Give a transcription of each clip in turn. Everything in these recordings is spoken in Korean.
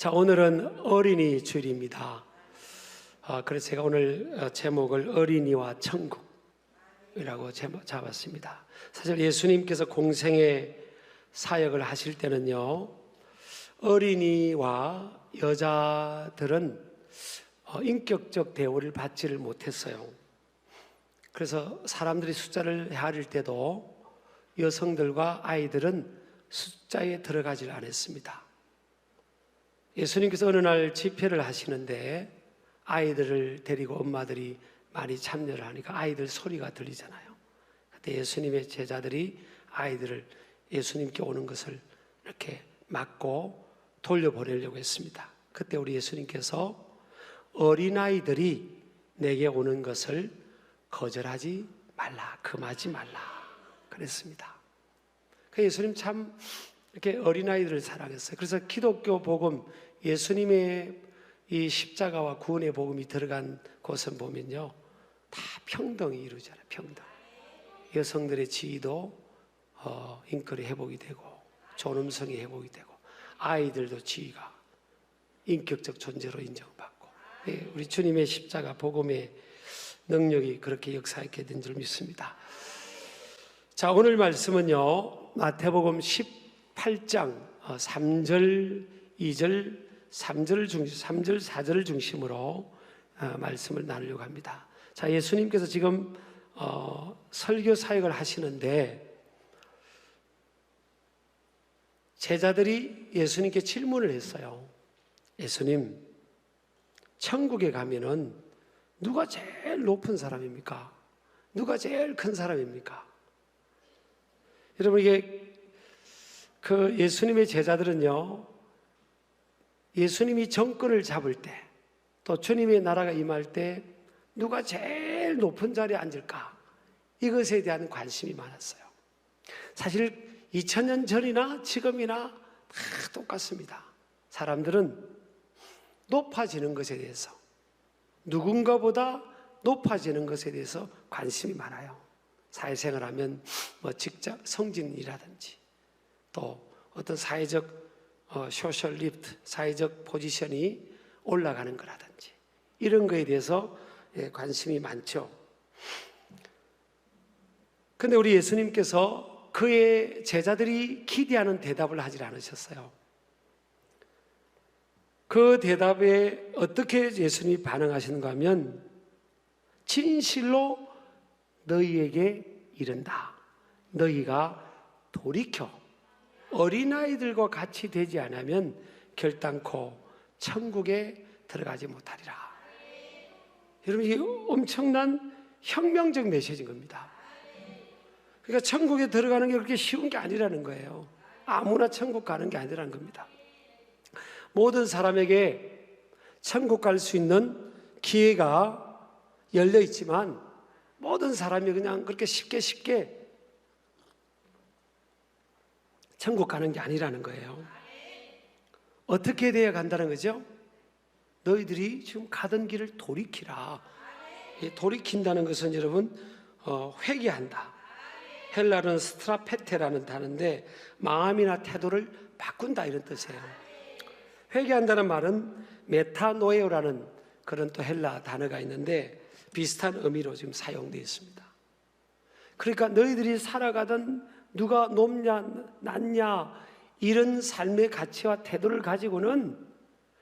자, 오늘은 어린이 주일입니다. 그래서 제가 오늘 제목을 어린이와 천국이라고 잡았습니다. 사실 예수님께서 공생의 사역을 하실 때는요, 어린이와 여자들은 인격적 대우를 받지를 못했어요. 그래서 사람들이 숫자를 헤아릴 때도 여성들과 아이들은 숫자에 들어가질 않았습니다. 예수님께서 어느 날 집회를 하시는데 아이들을 데리고 엄마들이 많이 참여를 하니까 아이들 소리가 들리잖아요. 그때 예수님의 제자들이 아이들을 예수님께 오는 것을 이렇게 막고 돌려보내려고 했습니다. 그때 우리 예수님께서 어린아이들이 내게 오는 것을 거절하지 말라, 금하지 말라 그랬습니다. 예수님 참 이렇게 어린아이들을 사랑했어요. 그래서 기독교 복음, 예수님의 이 십자가와 구원의 복음이 들어간 곳은 보면요, 다 평등이 이루어지잖아요. 평등. 여성들의 지위도 인권이 회복이 되고, 존엄성이 회복이 되고, 아이들도 지위가 인격적 존재로 인정받고, 우리 주님의 십자가 복음의 능력이 그렇게 역사했게 된 줄 믿습니다. 자, 오늘 말씀은요, 마태복음 18장 3절, 2절, 3절, 4절을 중심으로 말씀을 나누려고 합니다. 자, 예수님께서 지금 설교 사역을 하시는데 제자들이 예수님께 질문을 했어요. 예수님, 천국에 가면은 누가 제일 높은 사람입니까? 누가 제일 큰 사람입니까? 여러분, 이게 예수님의 제자들은요, 예수님이 정권을 잡을 때, 또 주님의 나라가 임할 때 누가 제일 높은 자리에 앉을까? 이것에 대한 관심이 많았어요. 사실 2000년 전이나 지금이나 다 똑같습니다. 사람들은 높아지는 것에 대해서, 누군가보다 높아지는 것에 대해서 관심이 많아요. 사회생활하면 직장 성진이라든지, 또 어떤 사회적 소셜 리프트, 사회적 포지션이 올라가는 거라든지, 이런 거에 대해서 관심이 많죠. 그런데 우리 예수님께서 그의 제자들이 기대하는 대답을 하지 않으셨어요. 그 대답에 어떻게 예수님이 반응하시는가 하면, 진실로 너희에게 이른다. 너희가 돌이켜 어린아이들과 같이 되지 않으면 결단코 천국에 들어가지 못하리라. 여러분, 이게 엄청난 혁명적 메시지인 겁니다. 그러니까 천국에 들어가는 게 그렇게 쉬운 게 아니라는 거예요. 아무나 천국 가는 게 아니라는 겁니다. 모든 사람에게 천국 갈 수 있는 기회가 열려 있지만 모든 사람이 그냥 그렇게 쉽게 천국 가는 게 아니라는 거예요. 어떻게 돼야 간다는 거죠? 너희들이 지금 가던 길을 돌이키라. 돌이킨다는 것은 여러분, 회개한다. 헬라어는 스트라페테라는 단어인데 마음이나 태도를 바꾼다, 이런 뜻이에요. 회개한다는 말은 메타노에오라는 그런 또 헬라 단어가 있는데 비슷한 의미로 지금 사용되어 있습니다. 그러니까 너희들이 살아가던 누가 높냐 낮냐 이런 삶의 가치와 태도를 가지고는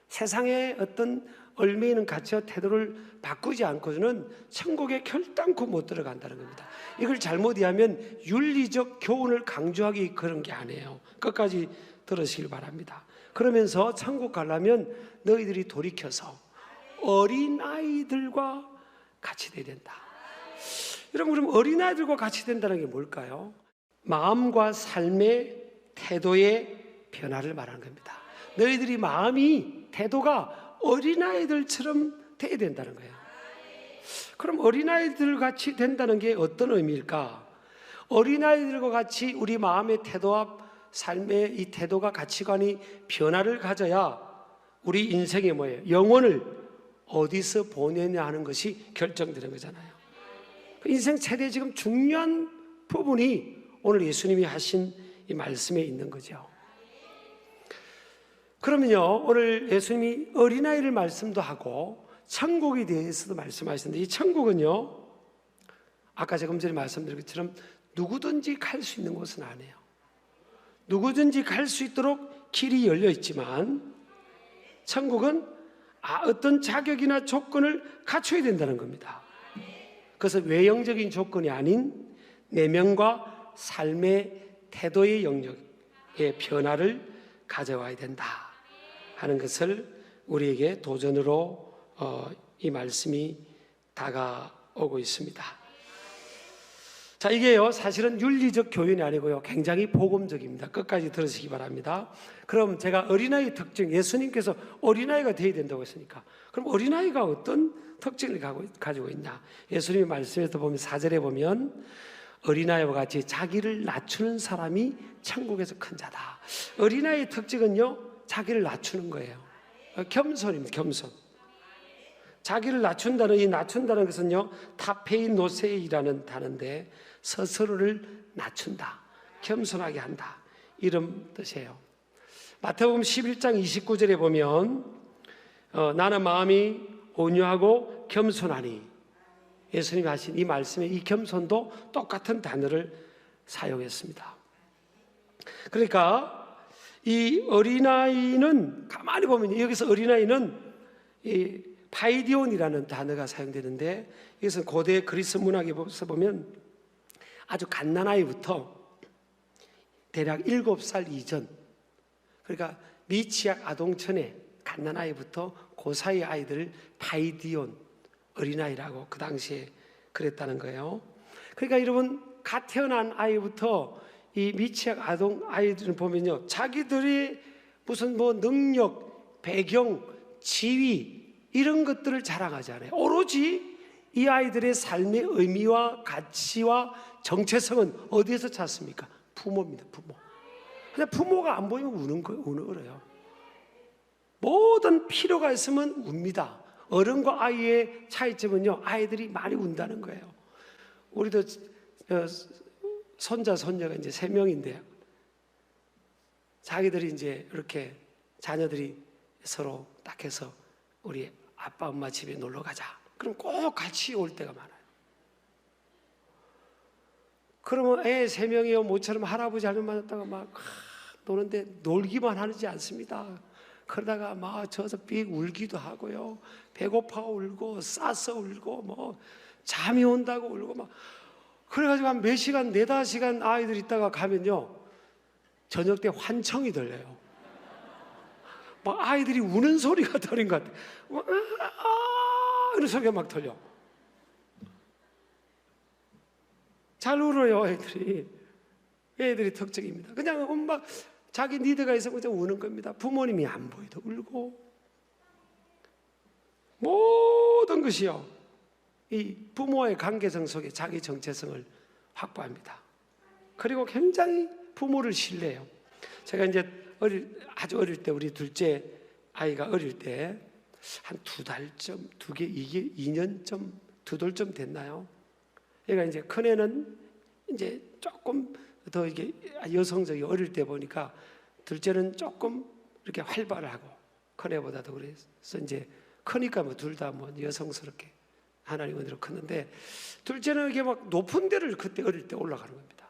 세상의 어떤 얼매 있는 가치와 태도를 바꾸지 않고서는 천국에 결단코 못 들어간다는 겁니다. 이걸 잘못 이해하면 윤리적 교훈을 강조하기 그런 게 아니에요. 끝까지 들으시길 바랍니다. 그러면서 천국 가려면 너희들이 돌이켜서 어린아이들과 같이 돼야 된다. 여러분, 그럼 어린아이들과 같이 된다는 게 뭘까요? 마음과 삶의 태도의 변화를 말하는 겁니다. 너희들이 마음이, 태도가 어린아이들처럼 돼야 된다는 거예요. 그럼 어린아이들 같이 된다는 게 어떤 의미일까? 어린아이들과 같이 우리 마음의 태도와 삶의 이 태도가, 가치관이 변화를 가져야 우리 인생이 뭐예요? 영혼을 어디서 보내냐 하는 것이 결정되는 거잖아요. 인생 최대 지금 중요한 부분이 오늘 예수님이 하신 이 말씀에 있는 거죠. 그러면요, 오늘 예수님이 어린아이를 말씀도 하고 천국에 대해서도 말씀하시는데, 이 천국은요, 아까 조금 전에 말씀드린 것처럼 누구든지 갈 수 있는 곳은 아니에요. 누구든지 갈 수 있도록 길이 열려 있지만 천국은 어떤 자격이나 조건을 갖춰야 된다는 겁니다. 그래서 외형적인 조건이 아닌 내면과 삶의 태도의 영역의 변화를 가져와야 된다 하는 것을 우리에게 도전으로 이 말씀이 다가오고 있습니다. 자, 이게요, 사실은 윤리적 교훈이 아니고요, 굉장히 복음적입니다. 끝까지 들으시기 바랍니다. 그럼 제가 어린아이 특징, 예수님께서 어린아이가 되어야 된다고 했으니까, 그럼 어린아이가 어떤 특징을 가지고 있냐? 예수님의 말씀에서 보면 4절에 보면 어린아이와 같이 자기를 낮추는 사람이 천국에서 큰 자다. 어린아이의 특징은요, 자기를 낮추는 거예요. 겸손입니다. 겸손. 자기를 낮춘다는, 이 낮춘다는 것은요, 타페이노세이라는 단어인데 스스로를 낮춘다, 겸손하게 한다, 이런 뜻이에요. 마태복음 11장 29절에 보면 나는 마음이 온유하고 겸손하니, 예수님이 하신 이 말씀에 이 겸손도 똑같은 단어를 사용했습니다. 그러니까 이 어린아이는, 가만히 보면 여기서 어린아이는 이 파이디온이라는 단어가 사용되는데, 이것은 고대 그리스 문학에서 보면 아주 갓난아이부터 대략 7살 이전, 그러니까 미취학 아동촌에 갓난아이부터 그 사이 아이들을 파이디온, 어린아이라고 그 당시에 그랬다는 거예요. 그러니까 여러분, 갓 태어난 아이부터 이 미취학 아동 아이들을 보면요, 자기들이 무슨 능력, 배경, 지위 이런 것들을 자랑하지 않아요. 오로지 이 아이들의 삶의 의미와 가치와 정체성은 어디에서 찾습니까? 부모입니다. 부모. 근데 부모가 안 보이면 울어요. 모든 필요가 있으면 웁니다. 어른과 아이의 차이점은요, 아이들이 많이 운다는 거예요. 우리도 손자, 손녀가 이제 3명인데요. 자기들이 이제 이렇게 자녀들이 서로 딱 해서 우리 아빠, 엄마 집에 놀러 가자. 그럼 꼭 같이 올 때가 많아요. 그러면 애 3명이요, 모처럼 할아버지 할머니 만났다가 막 노는데 놀기만 하지 않습니다. 그러다가 막 저서 삑 울기도 하고요, 배고파 울고, 싸서 울고, 잠이 온다고 울고 막. 그래가지고 한 몇 시간, 4-5시간 아이들 있다가 가면요, 저녁 때 환청이 들려요. 막 아이들이 우는 소리가 들린 것 같아요. 이런 소리가 막 들려. 잘 울어요, 애들이. 애들이 특징입니다. 그냥 엄마, 자기 니드가 있어서 그냥 우는 겁니다. 부모님이 안 보여도 울고. 모든 것이요, 이 부모의 관계성 속에 자기 정체성을 확보합니다. 그리고 굉장히 부모를 신뢰해요. 제가 이제 아주 어릴 때, 우리 둘째 아이가 어릴 때 한 2달쯤, 2년쯤, 2돌쯤 됐나요? 얘가 이제 큰애는 이제 조금 더 이게 여성적이, 어릴 때 보니까 둘째는 조금 이렇게 활발하고 큰애보다도, 그래서 이제 크니까 둘 다 여성스럽게 하나님 은혜로 컸는데, 둘째는 이게 막 높은 데를 그때 어릴 때 올라가는 겁니다.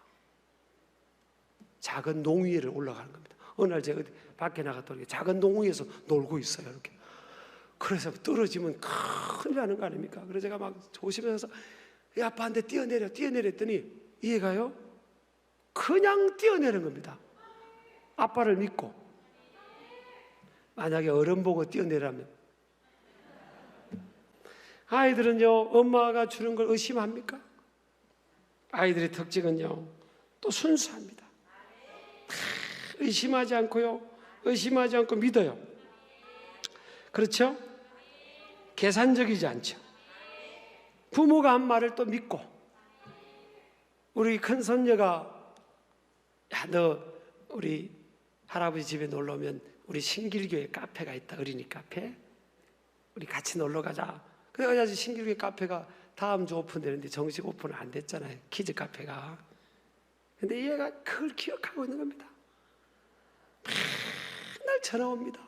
작은 농 위를 올라가는 겁니다. 어느 날 제가 밖에 나갔더니 작은 농 위에서 놀고 있어요, 이렇게. 그래서 떨어지면 큰일 나는 거 아닙니까? 그래서 제가 막 조심해서 아빠한테 뛰어내렸더니 얘가요, 그냥 뛰어내는 겁니다. 아빠를 믿고. 만약에 어른 보고 뛰어내라면, 아이들은요, 엄마가 주는 걸 의심합니까? 아이들의 특징은요, 또 순수합니다. 의심하지 않고요, 의심하지 않고 믿어요. 그렇죠? 계산적이지 않죠. 부모가 한 말을 또 믿고. 우리 큰 손녀가, 야, 너 우리 할아버지 집에 놀러 오면 우리 신길교에 카페가 있다, 어린이 카페. 우리 같이 놀러 가자. 그래가지고 신길교에 카페가 다음 주 오픈되는데 정식 오픈은 안 됐잖아요, 키즈 카페가. 근데 얘가 그걸 기억하고 있는 겁니다. 맨날 전화 옵니다.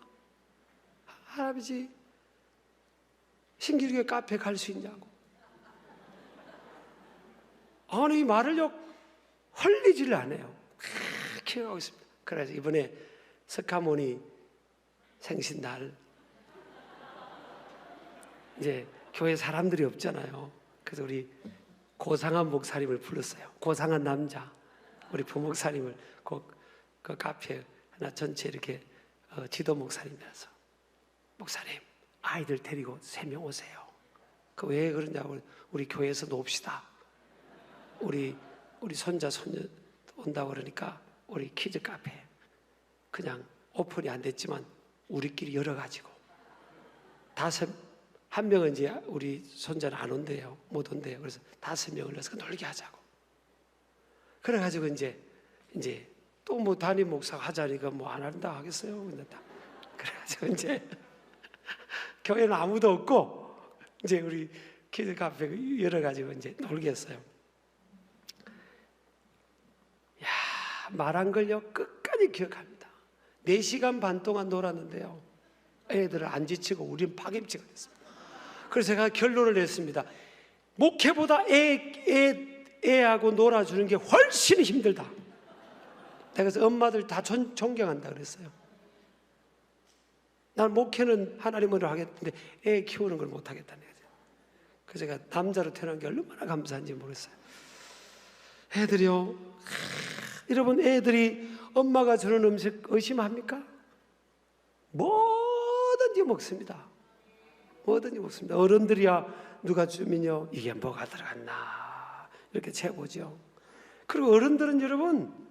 할아버지, 신기루교 카페 갈 수 있냐고. 아니, 이 말을요, 헐리지를 않아요. 기억하고 있습니다. 그래서 이번에 석가모니 생신날, 이제 교회 사람들이 없잖아요. 그래서 우리 고상한 목사님을 불렀어요. 고상한 남자, 우리 부목사님을 그 카페 하나 전체 이렇게 지도 목사님이라서, 목사님, 아이들 데리고 3명 오세요. 그 왜 그러냐고, 우리 교회에서 놉시다. 우리 손자 손녀 온다고 그러니까 우리 키즈 카페 그냥 오픈이 안 됐지만 우리끼리 열어가지고 한 명은 이제 우리 손자는 안 온대요. 못 온대요. 그래서 5명을 넣어서 놀게 하자고. 그래가지고 이제 또 뭐 담임 목사 하자니까 뭐 안 한다 하겠어요. 그래가지고 이제 교회는 아무도 없고 이제 우리 키즈 카페 열어가지고 이제 놀게 했어요. 야, 말한 걸요 끝까지 기억합니다. 4시간 반 동안 놀았는데요, 애들은 안 지치고 우린 파김치가 됐습니다. 그래서 제가 결론을 냈습니다. 목회보다 애하고 놀아주는 게 훨씬 힘들다. 그래서 엄마들 다 존경한다 그랬어요. 난 목회는 하나님으로 하겠는데 애 키우는 걸 못하겠다는 거죠. 그래서 제가 남자로 태어난 게 얼마나 감사한지 모르겠어요. 애들이요, 여러분, 애들이 엄마가 주는 음식 의심합니까? 뭐든지 먹습니다. 뭐든지 먹습니다. 어른들이야 누가 주면요, 이게 뭐가 들어갔나 이렇게 재보죠. 그리고 어른들은 여러분,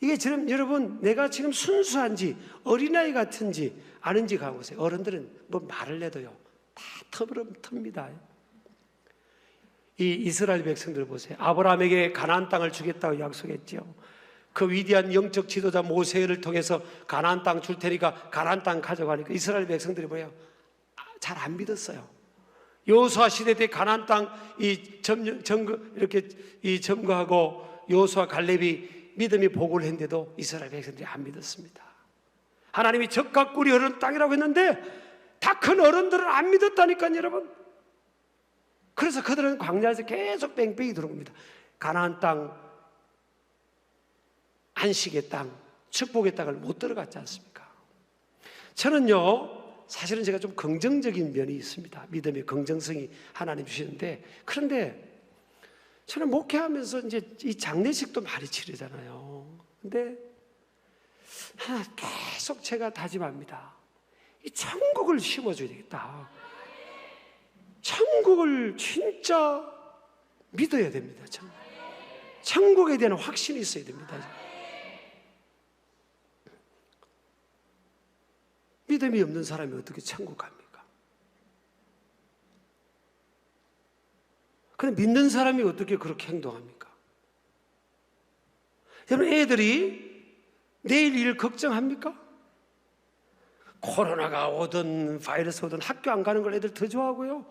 이게 지금 여러분 내가 지금 순수한지 어린아이 같은지 아는지 가보세요. 어른들은 뭐 말을 해도요 다 텁니다. 이 이스라엘 백성들 보세요. 아브라함에게 가나안 땅을 주겠다고 약속했죠. 그 위대한 영적 지도자 모세를 통해서 가나안 땅 줄 테니까 가나안 땅 가져가니까 이스라엘 백성들이 뭐예요? 잘 안 믿었어요. 여호수아 시대 때 가나안 땅 이렇게 점거하고 여호수아 갈렙이 믿음이 보고를 했는데도 이스라엘 백성들이 안 믿었습니다. 하나님이 적과 꿀이 흐르는 땅이라고 했는데 다 큰 어른들은 안 믿었다니까요, 여러분. 그래서 그들은 광야에서 계속 뺑뺑이 들어옵니다. 가나안 땅, 안식의 땅, 축복의 땅을 못 들어갔지 않습니까? 저는요, 사실은 제가 좀 긍정적인 면이 있습니다. 믿음의 긍정성이 하나님 주시는데, 그런데 저는 목회하면서 이제 이 장례식도 많이 치르잖아요. 근데 하나 계속 제가 다짐합니다. 이 천국을 심어줘야 되겠다. 천국을 진짜 믿어야 됩니다. 천국에 대한 확신이 있어야 됩니다. 믿음이 없는 사람이 어떻게 천국 갑니까? 근데 믿는 사람이 어떻게 그렇게 행동합니까? 여러분, 애들이 내일 일 걱정합니까? 코로나가 오든 바이러스 오든 학교 안 가는 걸 애들 더 좋아하고요.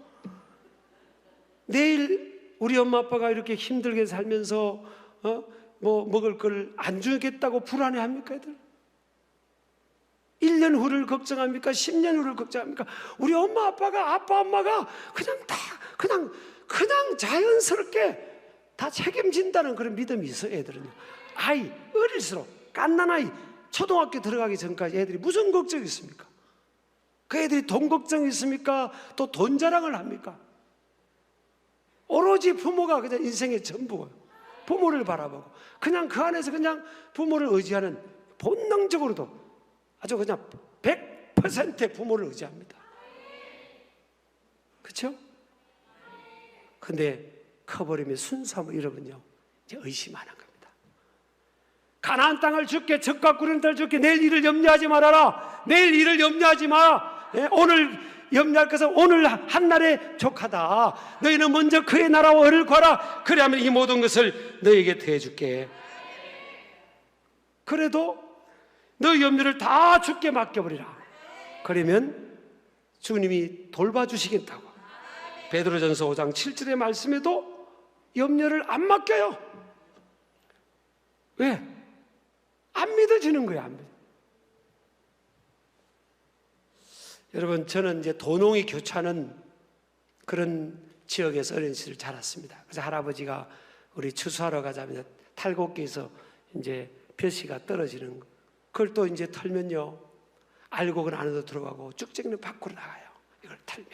내일 우리 엄마 아빠가 이렇게 힘들게 살면서 뭐 먹을 걸 안 주겠다고 불안해합니까, 애들? 1년 후를 걱정합니까? 10년 후를 걱정합니까? 우리 엄마 아빠가, 아빠 엄마가 그냥 자연스럽게 다 책임진다는 그런 믿음이 있어요, 애들은요. 아이, 어릴수록 갓난아이 초등학교 들어가기 전까지 애들이 무슨 걱정이 있습니까? 그 애들이 돈 걱정이 있습니까? 또 돈 자랑을 합니까? 오로지 부모가 그냥 인생의 전부예요. 부모를 바라보고 그냥 그 안에서 그냥 부모를 의지하는, 본능적으로도 아주 그냥 100%의 부모를 의지합니다. 그렇죠? 근데 커버리면 순수함을 잃어버리면요, 이제 의심하는 겁니다. 가나안 땅을 줄게, 적과 꿀은 땅을 줄게, 내일 일을 염려하지 말아라. 내일 일을 염려하지 마. 오늘 염려할 것은 오늘 한날에 족하다. 너희는 먼저 그의 나라와 의를 구하라. 그래야만 이 모든 것을 너희에게 더해줄게. 그래도 너희 염려를 다 주께 맡겨버리라. 그러면 주님이 돌봐주시겠다고. 베드로전서 5장 7절의 말씀에도 염려를 안 맡겨요. 왜? 안 믿어지는 거야, 안 믿어. 여러분, 저는 이제 도농이 교차하는 그런 지역에서 어린 시절 자랐습니다. 그래서 할아버지가 우리 추수하러 가자면 탈곡기에서 이제 벼씨가 떨어지는 거, 그걸 또 이제 털면요, 알곡은 안으로 들어가고 쭉쟁이는 밖으로 나가요. 이걸 털면.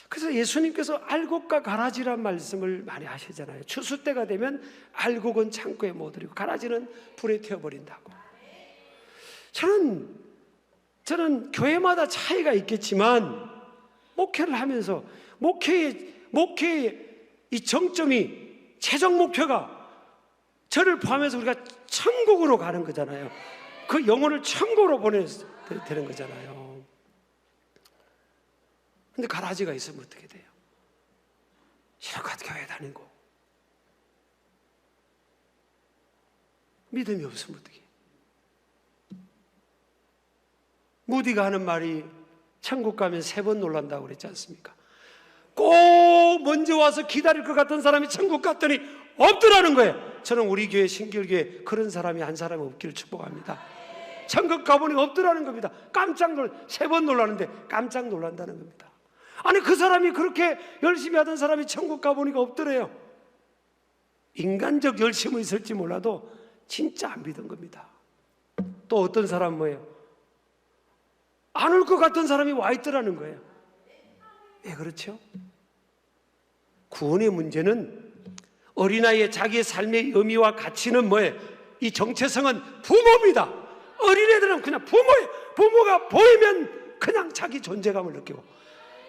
그래서 예수님께서 알곡과 가라지란 말씀을 많이 하시잖아요. 추수 때가 되면 알곡은 창고에 못 들이고 가라지는 불에 태워버린다고. 저는 교회마다 차이가 있겠지만 목회를 하면서 목회의 이 정점이, 최종 목표가 저를 포함해서 우리가 천국으로 가는 거잖아요. 그 영혼을 천국으로 보내야 되는 거잖아요. 근데 가라지가 있으면 어떻게 돼요? 실컷 교회 다니고 믿음이 없으면 어떻게 해요? 무디가 하는 말이 천국 가면 3번 놀란다고 그랬지 않습니까? 꼭 먼저 와서 기다릴 것 같은 사람이 천국 갔더니 없더라는 거예요. 저는 우리 교회 신길교회 그런 사람이 한 사람이 없기를 축복합니다. 천국 가보니 없더라는 겁니다. 깜짝 3번 놀라는데 깜짝 놀란다는 겁니다. 아니, 그 사람이 그렇게 열심히 하던 사람이 천국 가보니까 없더래요. 인간적 열심은 있을지 몰라도 진짜 안 믿은 겁니다. 또 어떤 사람은 뭐예요? 안 올 것 같은 사람이 와 있더라는 거예요. 왜 그렇죠? 구원의 문제는 어린아이의 자기의 삶의 의미와 가치는 뭐예요? 이 정체성은 부모입니다. 어린애들은 그냥 부모예요. 부모가 보이면 그냥 자기 존재감을 느끼고.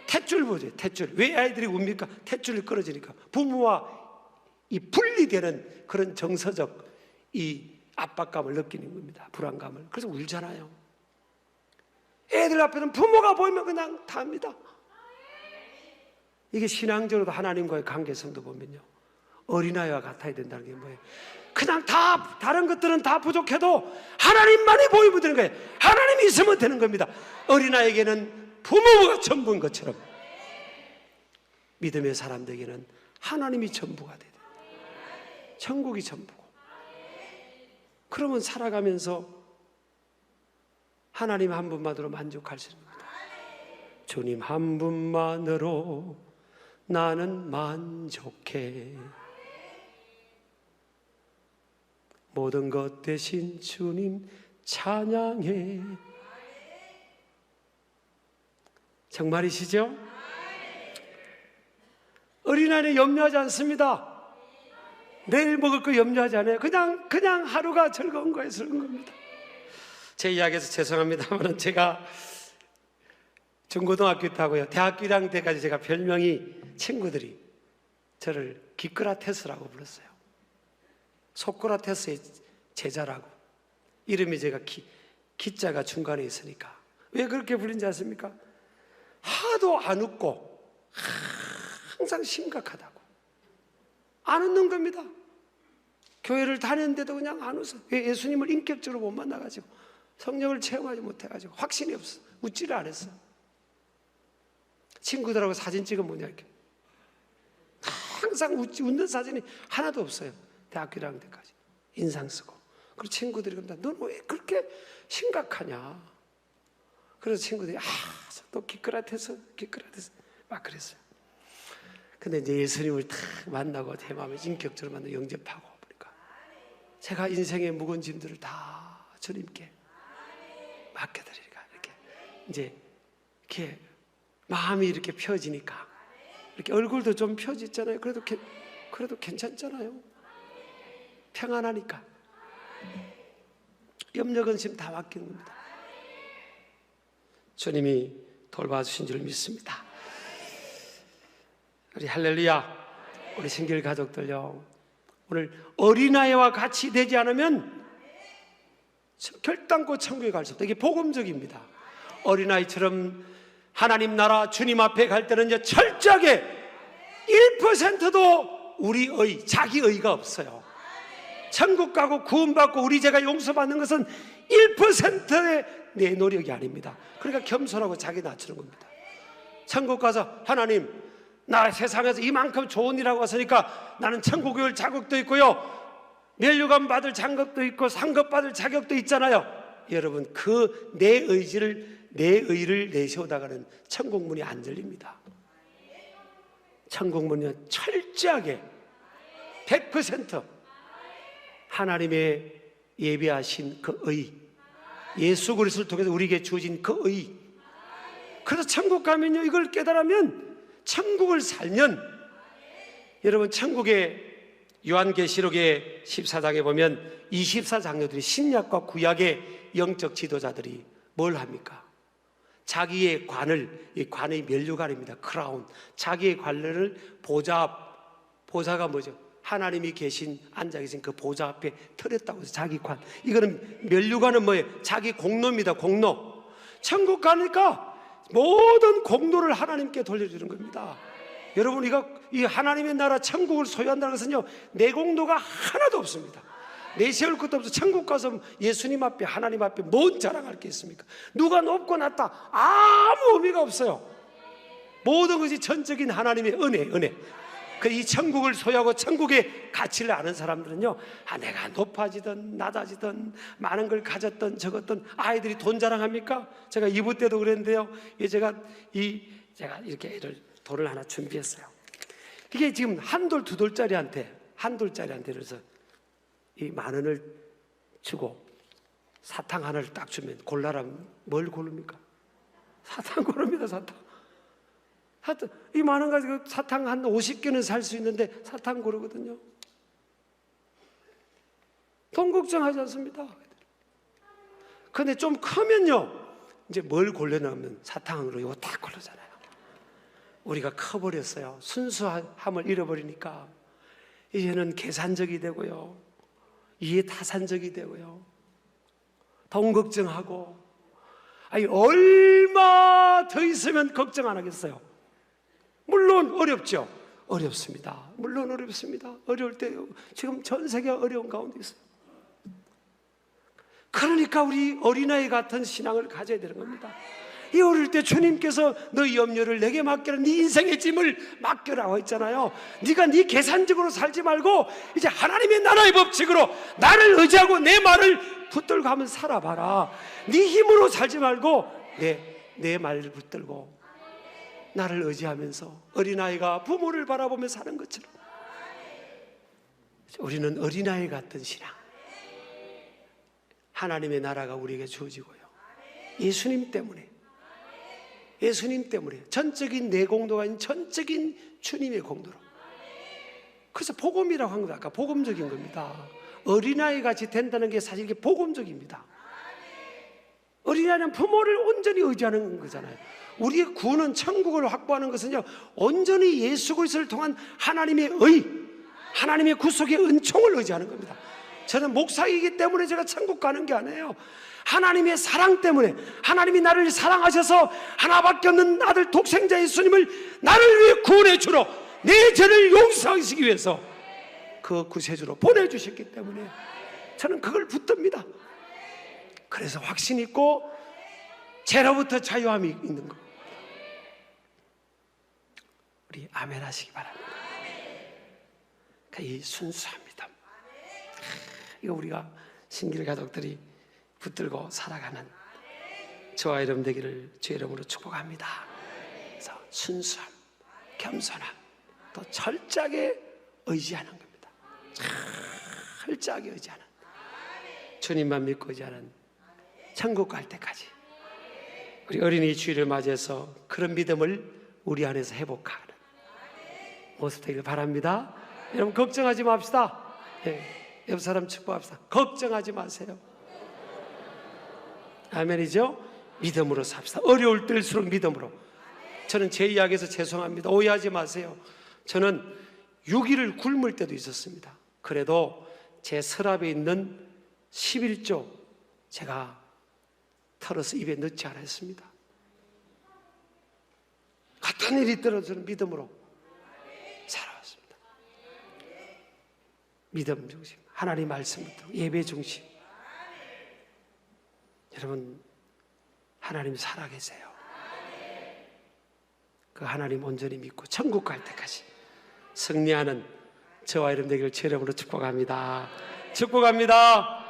탯줄 보세요. 탯줄. 왜 아이들이 웁니까? 탯줄이 끊어지니까. 부모와 이 분리되는 그런 정서적 이 압박감을 느끼는 겁니다. 불안감을. 그래서 울잖아요. 애들 앞에는 부모가 보이면 그냥 다 합니다. 이게 신앙적으로도 하나님과의 관계성도 보면요, 어린아이와 같아야 된다는 게 뭐예요? 그냥 다 다른 것들은 다 부족해도 하나님만이 보이면 되는 거예요. 하나님이 있으면 되는 겁니다. 어린아이에게는 부모가 전부인 것처럼 믿음의 사람들에게는 하나님이 전부가 돼요. 천국이 전부고. 그러면 살아가면서 하나님 한 분만으로 만족할 수 있는 겁니다. 주님 한 분만으로 나는 만족해. 모든 것 대신 주님 찬양해. 정말이시죠? 어린아이는 염려하지 않습니다. 내일 먹을 거 염려하지 않아요. 그냥 하루가 즐거운 거예요. 즐거운 겁니다. 제 이야기에서 죄송합니다만 제가 중고등학교 때 하고요, 대학교 1학년 때까지 제가 별명이, 친구들이 저를 기끄라테스라고 불렀어요. 소크라테스의 제자라고. 이름이 제가 기자가 중간에 있으니까. 왜 그렇게 불린지 아십니까? 하도 안 웃고 항상 심각하다고. 안 웃는 겁니다. 교회를 다녔는데도 그냥 안 웃어. 왜? 예수님을 인격적으로 못 만나가지고, 성령을 체험하지 못해가지고 확신이 없어. 웃지를 안 했어. 친구들하고 사진 찍으면 뭐냐, 이렇게 항상 웃는 사진이 하나도 없어요. 대학교 1학년 때까지 인상 쓰고. 그리고 친구들이 그런다, 넌 왜 그렇게 심각하냐. 그래서 친구들이 또 기끄라테서 막 그랬어요. 근데 이제 예수님을 딱 만나고 제 마음에 인격적으로 만나 영접하고 보니까 제가 인생의 무거운 짐들을 다 주님께 맡겨드리니까 이렇게 마음이 이렇게 펴지니까, 이렇게 얼굴도 좀 펴지잖아요. 그래도 괜찮잖아요. 평안하니까. 염려 근심 다 맡기는 겁니다. 주님이 돌봐주신 줄 믿습니다. 우리 할렐루야, 우리 신길 가족들요, 오늘 어린아이와 같이 되지 않으면 결단코 천국에 갈 수 없다. 이게 복음적입니다. 어린아이처럼 하나님 나라 주님 앞에 갈 때는 이제 철저하게 1%도 우리의 자기의가 없어요. 천국 가고 구원받고 우리 죄가 용서받는 것은 1%의 내 노력이 아닙니다. 그러니까 겸손하고 자기 낮추는 겁니다. 천국 가서 하나님, 나 세상에서 이만큼 좋은 일하고 왔으니까 나는 천국에 올 자격도 있고요, 면류관 받을 자격도 있고 상급 받을 자격도 있잖아요. 여러분, 그 내 의지를 내 의를 내세우다가는 천국 문이 안 열립니다. 천국 문은 철저하게 100% 하나님의 예비하신 그 의, 예수 그리스도를 통해서 우리에게 주어진 그 의. 그래서 천국 가면요, 이걸 깨달으면, 천국을 살면, 여러분 천국의 요한계시록의 14장에 보면 24장로들이, 신약과 구약의 영적 지도자들이 뭘 합니까? 자기의 관을, 이 관의 면류관입니다. 크라운. 자기의 관을 보좌가 뭐죠? 하나님이 앉아 계신 그 보좌 앞에 털었다고 해서 자기 관. 이거는 면류관은 뭐예요? 자기 공로입니다. 공로. 천국 가니까 모든 공로를 하나님께 돌려주는 겁니다. 여러분, 이 하나님의 나라 천국을 소유한다는 것은요, 내 공로가 하나도 없습니다. 내세울 것도 없어. 천국 가서 예수님 앞에, 하나님 앞에 뭔 자랑할 게 있습니까? 누가 높고 낮다 아무 의미가 없어요. 모든 것이 전적인 하나님의 은혜. 이 천국을 소유하고 천국의 가치를 아는 사람들은요, 내가 높아지든 낮아지든 많은 걸 가졌든 적었든, 아이들이 돈 자랑합니까? 제가 2부 때도 그랬는데요, 제가 이렇게 돌을 하나 준비했어요. 이게 지금 한 돌, 두 돌짜리한테 그래서 이 10,000원을 주고 사탕 하나를 딱 주면 골라라. 뭘 고릅니까? 사탕 고릅니다. 사탕. 이 10,000원 가지고 사탕 한 50개는 살 수 있는데 사탕 고르거든요. 돈 걱정하지 않습니다. 그런데 좀 크면요, 이제 뭘 고르냐면 사탕으로 이거 딱 고르잖아요. 우리가 커버렸어요. 순수함을 잃어버리니까 이제는 계산적이 되고요, 이해타산적이 되고요, 돈 걱정하고. 얼마 더 있으면 걱정 안 하겠어요? 물론 어렵죠. 어렵습니다. 물론 어렵습니다. 어려울 때, 지금 전 세계가 어려운 가운데 있어요. 그러니까 우리 어린아이 같은 신앙을 가져야 되는 겁니다. 이 어릴 때 주님께서 너희 염려를 내게 맡겨라, 네 인생의 짐을 맡겨라고 했잖아요. 네가 네 계산적으로 살지 말고 이제 하나님의 나라의 법칙으로 나를 의지하고 내 말을 붙들고 한번 살아봐라. 네 힘으로 살지 말고 내 말을 붙들고 나를 의지하면서 어린아이가 부모를 바라보며 사는 것처럼 우리는 어린아이 같은 신앙, 하나님의 나라가 우리에게 주어지고요, 예수님 때문에 전적인 내 공도가 아닌 전적인 주님의 공도로. 그래서 복음이라고 한 겁니다. 아까 복음적인 겁니다. 어린아이 같이 된다는 게 사실 이게 복음적입니다. 어린아이는 부모를 온전히 의지하는 거잖아요. 우리의 구원은, 천국을 확보하는 것은요, 온전히 예수 그리스도를 통한 하나님의 하나님의 구속의 은총을 의지하는 겁니다. 저는 목사이기 때문에 제가 천국 가는 게 아니에요. 하나님의 사랑 때문에, 하나님이 나를 사랑하셔서 하나밖에 없는 아들 독생자 예수님을 나를 위해 구원해 주러, 내 죄를 용서하시기 위해서 그 구세주로 보내주셨기 때문에 저는 그걸 붙듭니다. 그래서 확신 있고 죄로부터 자유함이 있는 거. 우리 아멘 하시기 바랍니다. 이 순수한 믿음, 이거 우리가 신길 가족들이 붙들고 살아가는 저와 여러분 되기를 주의 이름으로 축복합니다. 그래서 순수함, 겸손함, 또 철저하게 의지하는 겁니다. 철저하게 의지하는, 주님만 믿고 의지하는, 천국 갈 때까지 우리 어린이 주일을 맞이해서 그런 믿음을 우리 안에서 회복하는 모습 되길 바랍니다. 여러분 걱정하지 맙시다. 옆 사람 축복합시다. 걱정하지 마세요. 아멘이죠? 믿음으로 삽시다. 어려울 때일수록 믿음으로. 저는 제 이야기에서 죄송합니다. 오해하지 마세요. 저는 6일을 굶을 때도 있었습니다. 그래도 제 서랍에 있는 11조 제가 털어서 입에 넣지 않았습니다. 같은 일이 있더라도 저는 믿음으로 살아왔습니다. 믿음 중심, 하나님 말씀부터 예배 중심. 여러분, 하나님 살아계세요. 그 하나님 온전히 믿고 천국 갈 때까지 승리하는 저와 여러분 되기를 제 이름으로 축복합니다. 축복합니다.